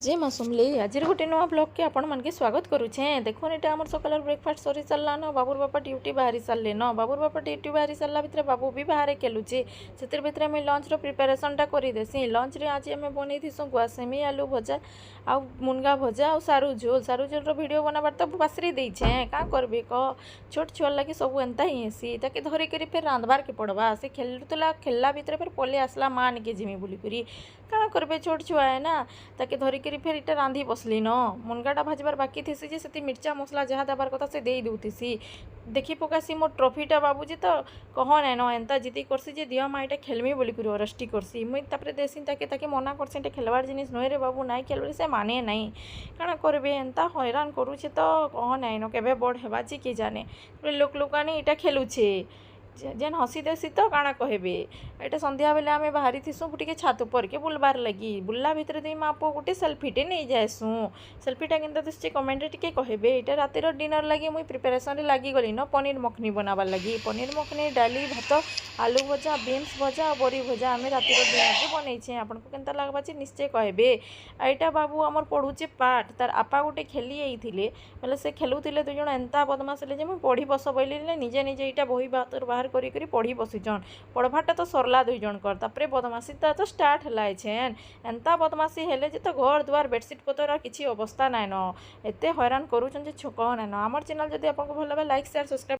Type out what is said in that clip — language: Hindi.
जे मासुमली आज गोटे नुआ ब्लॉग के आपण मन के स्वागत करुचे। देखो ये आम सकाल ब्रेकफास्ट सरी सारा न बाबूर बापा ड्यूटी बाहरी सारे न बाबूर बापा ड्यूटी बाहरी सारा भितर बाबू भी बाहर खेलुचे से भितर मुझे लंच प्रिपेरेसन टा करदेसी। लंच रे आज आम बनईसु गुआसेमी आलू भजा आ मुनगा भजा आ सारू झोल भिडियो बनाबार तो पासरी देछे क्या करबे कह। छोट छुआ लगे सब एंता ही हेसी ताके धरिक फिर रांधबार के पड़वा से खेलुला खेलला भितर फिर पलि आसला माँ निके जिमी बोलिकी क्या करबे छोट छुआ है ना ताके धरिक फिर इटा रांधि बसली न मुनगाटा भाजबार बाकी थी जे से मिर्चा मसला जहाँ देवार कथा से दे दूथी देखी पकासी मोर ट्रॉफीटा बाबूजी तो कह नाइन न एंता जिदी करसी जे दिया माँ इटा खेलमी बोली कर अरेस्टी करसी मुई तापरे देसी ताके मना करसी इटा खेलवार जिनिस नुहे रे बाबू नाई खेल बोली से माने नाई काଣା करबे एंता हैरान करूछे तो कह नाइन न केबे बड़ हेबा जे के जाने लोक लोकानी इटा खेलुछे जेन हसी देसी तो काଣା कहबे। एटा संध्या बेले आमे बाहरी थीसु टे छात पर के बुलबार लगी बुल्ला भितर दुई माँ पुओ गोटे सेल्फीटे नहीं जाएसु सेल्फीटा केनता दिसचे कमेंट टे कहबे। एटा रातिर डिनर लगी मुई प्रिपेरेसन रे लागी गली न पनीर मखनी बनाबार लगी पनीर मखनी डाली भात आलू भजा बीन्स भजा और बड़ी भजा आमे रातिर डिनर रे बनईछे आपनको केनता लागबा जे निश्चय कहबे। एटा बाबू आमर पढ़ुचे पाठ तार आपा गोटे खेली आइथिले बेले से खेलुथिले दुई जण एंता बदमाश ले जे मुई पढ़ी बस बोलिले निजे निजे इटा बही बाहर करी पढ़ी बसीचन पढ़वाटा तो सरला दुई जन कर तापरे बदमाशी तो स्टार्ट है एंता बदमाशी हेले जे तो घर दुआर बेडसीट पतर किसी अवस्था नाइन एते हैरान करूचन जे कह नाइन आमर चैनल जदि आपको भल लाइक शेयर सब्सक्राइब